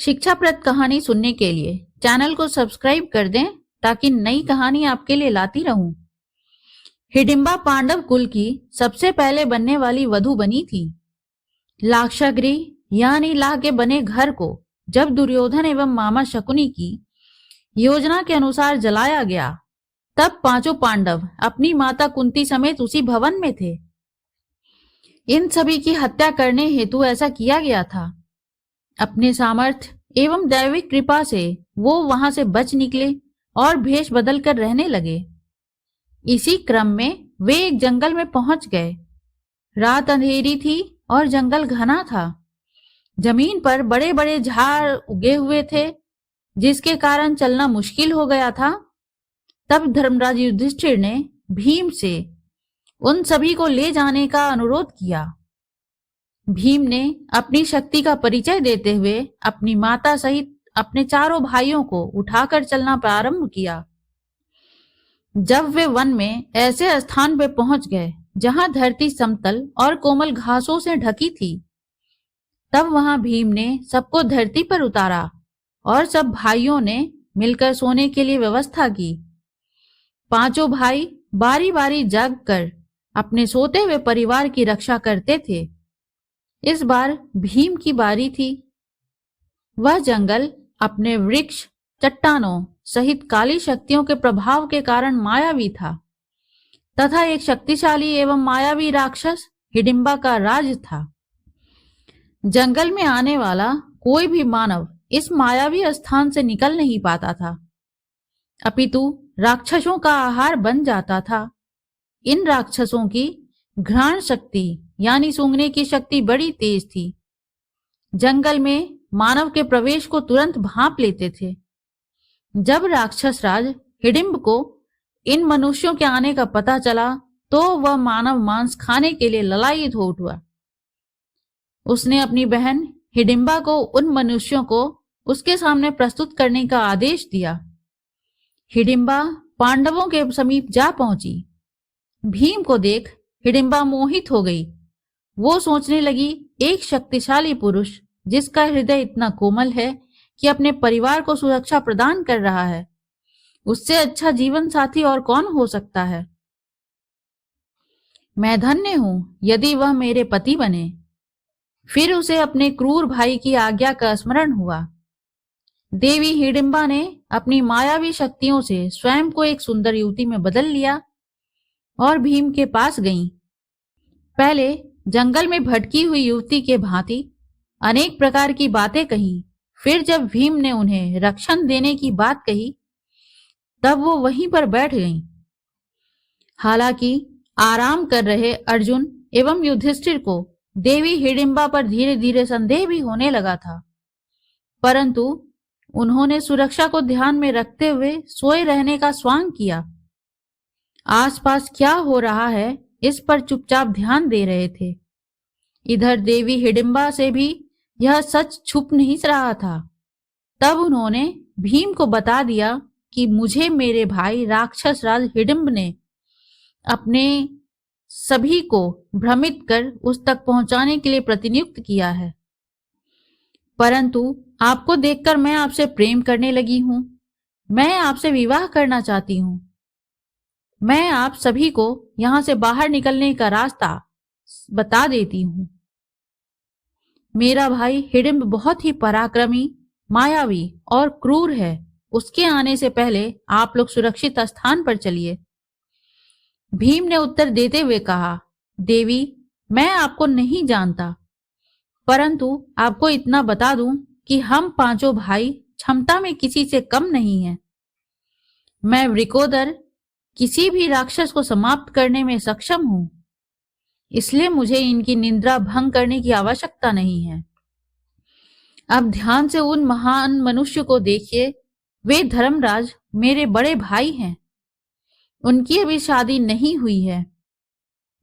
शिक्षाप्रद कहानी सुनने के लिए चैनल को सब्सक्राइब कर दें ताकि नई कहानी आपके लिए लाती रहूं। हिडिंबा पांडव कुल की सबसे पहले बनने वाली वधू बनी थी। लाक्षागृह यानी लाह के बने घर को जब दुर्योधन एवं मामा शकुनी की योजना के अनुसार जलाया गया, तब पांचों पांडव अपनी माता कुंती समेत उसी भवन में थे। इन सभी की हत्या करने हेतु ऐसा किया गया था। अपने सामर्थ्य एवं दैविक कृपा से वो वहां से बच निकले और भेष बदल कर रहने लगे। इसी क्रम में वे एक जंगल में पहुंच गए। रात अंधेरी थी और जंगल घना था। जमीन पर बड़े बड़े झाड़ उगे हुए थे, जिसके कारण चलना मुश्किल हो गया था। तब धर्मराज युधिष्ठिर ने भीम से उन सभी को ले जाने का अनुरोध किया। भीम ने अपनी शक्ति का परिचय देते हुए अपनी माता सहित अपने चारों भाइयों को उठाकर चलना प्रारंभ किया। जब वे वन में ऐसे स्थान पर पहुंच गए जहां धरती समतल और कोमल घासों से ढकी थी, तब वहां भीम ने सबको धरती पर उतारा और सब भाइयों ने मिलकर सोने के लिए व्यवस्था की। पांचों भाई बारी बारी जग कर अपने सोते हुए परिवार की रक्षा करते थे। इस बार भीम की बारी थी। वह जंगल अपने वृक्ष, चट्टानों सहित काली शक्तियों के प्रभाव के कारण मायावी था तथा एक शक्तिशाली एवं मायावी राक्षस हिडिंबा का राज था। जंगल में आने वाला कोई भी मानव इस मायावी स्थान से निकल नहीं पाता था, अपितु राक्षसों का आहार बन जाता था। इन राक्षसों की घ्राण शक्ति यानी सूंघने की शक्ति बड़ी तेज थी। जंगल में मानव के प्रवेश को तुरंत भांप लेते थे। जब राक्षस राज हिडिंब को इन मनुष्यों के आने का पता चला, तो वह मानव मांस खाने के लिए ललायित हो उठा। उसने अपनी बहन हिडिंबा को उन मनुष्यों को उसके सामने प्रस्तुत करने का आदेश दिया। हिडिंबा पांडवों के समीप जा पहुंची। भीम को देख हिडिंबा मोहित हो गई। वो सोचने लगी, एक शक्तिशाली पुरुष जिसका हृदय इतना कोमल है कि अपने परिवार को सुरक्षा प्रदान कर रहा है, उससे अच्छा जीवन साथी और कौन हो सकता है। मैं धन्य हूं यदि वह मेरे पति बने। फिर उसे अपने क्रूर भाई की आज्ञा का स्मरण हुआ। देवी हिडिंबा ने अपनी मायावी शक्तियों से स्वयं को एक सुंदर युवती में बदल लिया और भीम के पास गईं। पहले जंगल में भटकी हुई युवती के भांति अनेक प्रकार की बातें कही। फिर जब भीम ने उन्हें रक्षण देने की बात कही, तब वो वहीं पर बैठ गईं। हालांकि आराम कर रहे अर्जुन एवं युधिष्ठिर को देवी हिडिंबा पर धीरे धीरे संदेह भी होने लगा था, परंतु उन्होंने सुरक्षा को ध्यान में रखते हुए सोए रहने का स्वांग किया। आसपास क्या हो रहा है इस पर चुपचाप ध्यान दे रहे थे। इधर देवी हिडिंबा से भी यह सच छुप नहीं रहा था। तब उन्होंने भीम को बता दिया कि मुझे मेरे भाई राक्षस राज हिडिंब ने अपने सभी को भ्रमित कर उस तक पहुंचाने के लिए प्रतिनियुक्त किया है, परंतु आपको देखकर मैं आपसे प्रेम करने लगी हूं। मैं आपसे विवाह करना चाहती हूं। मैं आप सभी को यहां से बाहर निकलने का रास्ता बता देती हूं। मेरा भाई हिडिंब बहुत ही पराक्रमी, मायावी और क्रूर है। उसके आने से पहले आप लोग सुरक्षित स्थान पर चलिए। भीम ने उत्तर देते हुए कहा, देवी, मैं आपको नहीं जानता, परंतु आपको इतना बता दूं कि हम पांचों भाई क्षमता में किसी से कम नहीं हैं। मैं वृकोदर किसी भी राक्षस को समाप्त करने में सक्षम हूं, इसलिए मुझे इनकी निंदा भंग करने की आवश्यकता नहीं है। अब ध्यान से उन महान मनुष्य को देखिए। वे धर्मराज मेरे बड़े भाई हैं। उनकी अभी शादी नहीं हुई है।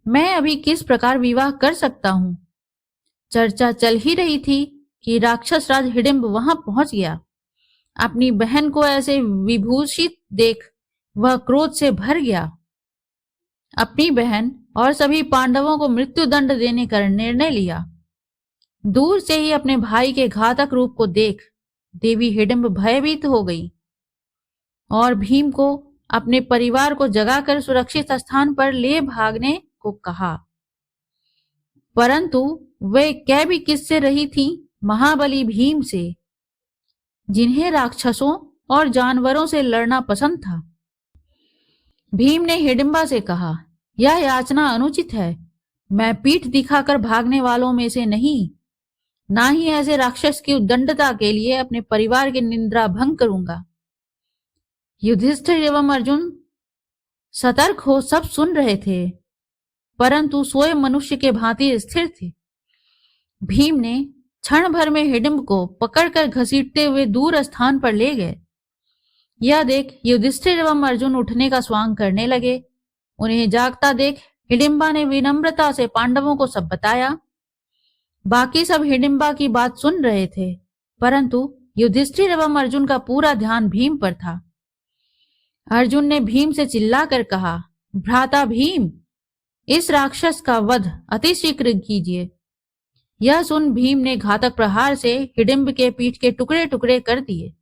मैं अभी किस प्रकार विवाह कर सकता हूं। चर्चा चल ही रही थी कि राक्षस राज हिडिंब वहां पहुंच गया। अपनी बहन को ऐसे विभूषित देख वह क्रोध से भर गया। अपनी बहन और सभी पांडवों को मृत्यु दंड देने का निर्णय लिया। दूर से ही अपने भाई के घातक रूप को देख देवी हिडिंब भयभीत हो गई और भीम को अपने परिवार को जगाकर सुरक्षित स्थान पर ले भागने को कहा। परंतु वे कह भी किससे रही थी? महाबली भीम से, जिन्हें राक्षसों और जानवरों से लड़ना पसंद था। भीम ने हिडिंबा से कहा, यह याचना अनुचित है। मैं पीठ दिखाकर भागने वालों में से नहीं, ना ही ऐसे राक्षस की उद्दंडता के लिए अपने परिवार की निंदा भंग करूंगा। युधिष्ठिर एवं अर्जुन सतर्क हो सब सुन रहे थे, परंतु सोए मनुष्य के भांति स्थिर थे। भीम ने क्षण भर में हिडिंब को पकड़कर घसीटते हुए दूर स्थान पर ले गए। यह देख युधिष्ठिर एवं अर्जुन उठने का स्वांग करने लगे। उन्हें जागता देख हिडिंबा ने विनम्रता से पांडवों को सब बताया। बाकी सब हिडिंबा की बात सुन रहे थे, परंतु युधिष्ठिर एवं अर्जुन का पूरा ध्यान भीम पर था। अर्जुन ने भीम से चिल्लाकर कहा, भ्राता भीम, इस राक्षस का वध अतिशीघ्र कीजिए। यह सुन भीम ने घातक प्रहार से हिडिंब के पीठ के टुकड़े टुकड़े कर दिए।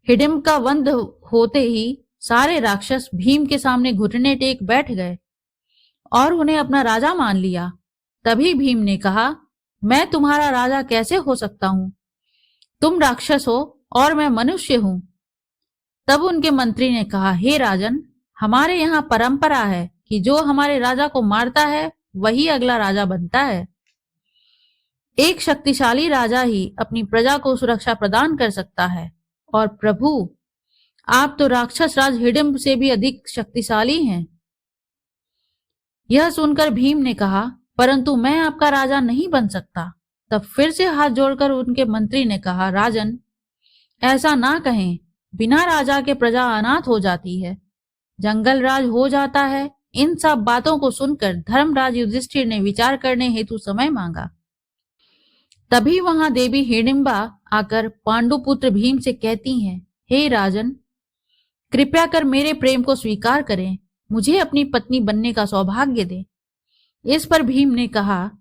हिडिंब का वध होते ही सारे राक्षस भीम के सामने घुटने टेक बैठ गए और उन्हें अपना राजा मान लिया। तभी भीम ने कहा, मैं तुम्हारा राजा कैसे हो सकता हूं? तुम राक्षस हो और मैं मनुष्य हूं। तब उनके मंत्री ने कहा, हे राजन, हमारे यहाँ परंपरा है कि जो हमारे राजा को मारता है वही अगला राजा बनता है। एक शक्तिशाली राजा ही अपनी प्रजा को सुरक्षा प्रदान कर सकता है, और प्रभु, आप तो राक्षस राज हिडिंब से भी अधिक शक्तिशाली हैं। यह सुनकर भीम ने कहा, परंतु मैं आपका राजा नहीं बन सकता। तब फिर से हाथ जोड़कर उनके मंत्री ने कहा, राजन, ऐसा ना कहें। बिना राजा के प्रजा अनाथ हो जाती है, जंगल राज हो जाता है। इन सब बातों को सुनकर धर्मराज युधिष्ठिर ने विचार करने हेतु समय मांगा। तभी वहां देवी हिडिंबा आकर पांडुपुत्र भीम से कहती हैं, हे राजन, कृपया कर मेरे प्रेम को स्वीकार करें, मुझे अपनी पत्नी बनने का सौभाग्य दें। इस पर भीम ने कहा,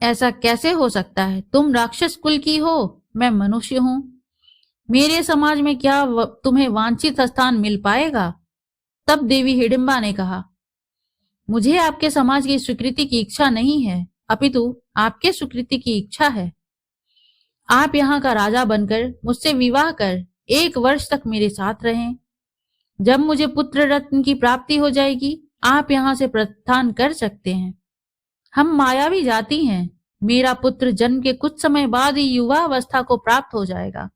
ऐसा कैसे हो सकता है? तुम राक्षस कुल की हो, मैं मनुष्य हूं। मेरे समाज में क्या तुम्हें वांछित स्थान मिल पाएगा? तब देवी हिडिंबा ने कहा, मुझे आपके समाज की स्वीकृति की इच्छा नहीं है, अपितु आपके स्वीकृति की इच्छा है। आप यहाँ का राजा बनकर मुझसे विवाह कर 1 वर्ष तक मेरे साथ रहें। जब मुझे पुत्र रत्न की प्राप्ति हो जाएगी, आप यहाँ से प्रस्थान कर सकते हैं। हम मायावी जाति हैं। मेरा पुत्र जन्म के कुछ समय बाद ही युवा अवस्था को प्राप्त हो जाएगा,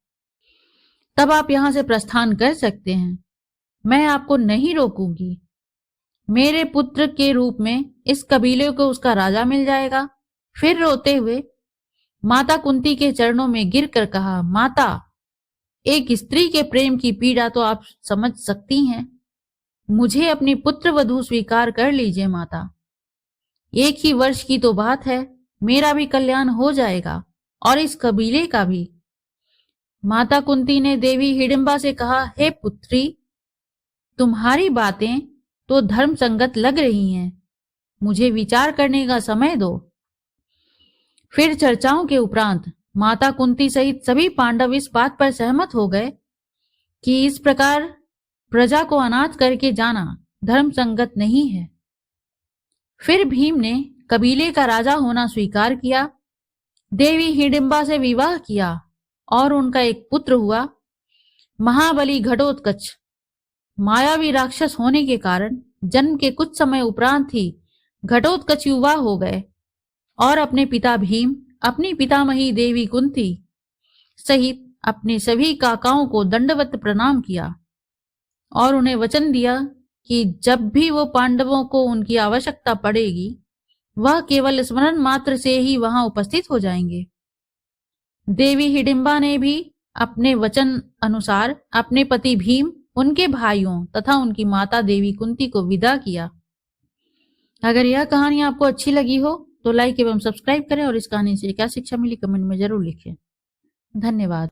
तब आप यहाँ से प्रस्थान कर सकते हैं। मैं आपको नहीं रोकूंगी। मेरे पुत्र के रूप में इस कबीले को उसका राजा मिल जाएगा। फिर रोते हुए माता कुंती के चरणों में गिरकर कहा, माता, एक स्त्री के प्रेम की पीड़ा तो आप समझ सकती हैं। मुझे अपनी पुत्र वधू स्वीकार कर लीजिए माता। 1 ही वर्ष की तो बात है, मेरा भी कल्याण हो जाएगा और इस कबीले का भी। माता कुंती ने देवी हिडिंबा से कहा, हे पुत्री, तुम्हारी बातें तो धर्म संगत लग रही हैं, मुझे विचार करने का समय दो। फिर चर्चाओं के उपरांत माता कुंती सहित सभी पांडव इस बात पर सहमत हो गए कि इस प्रकार प्रजा को अनाथ करके जाना धर्म संगत नहीं है। फिर भीम ने कबीले का राजा होना स्वीकार किया, देवी हिडिंबा से विवाह किया और उनका एक पुत्र हुआ, महाबली घटोत्कच। मायावी राक्षस होने के कारण जन्म के कुछ समय उपरांत ही घटोत्कच युवा हो गए और अपने पिता भीम, अपनी पितामही देवी कुंती सहित अपने सभी काकाओं को दंडवत प्रणाम किया और उन्हें वचन दिया कि जब भी वो पांडवों को उनकी आवश्यकता पड़ेगी, वह केवल स्मरण मात्र से ही वहां उपस्थित हो जाएंगे। देवी हिडिंबा ने भी अपने वचन अनुसार अपने पति भीम, उनके भाइयों तथा उनकी माता देवी कुंती को विदा किया। अगर यह कहानी आपको अच्छी लगी हो तो लाइक एवं सब्सक्राइब करें और इस कहानी से क्या शिक्षा मिली कमेंट में जरूर लिखें। धन्यवाद।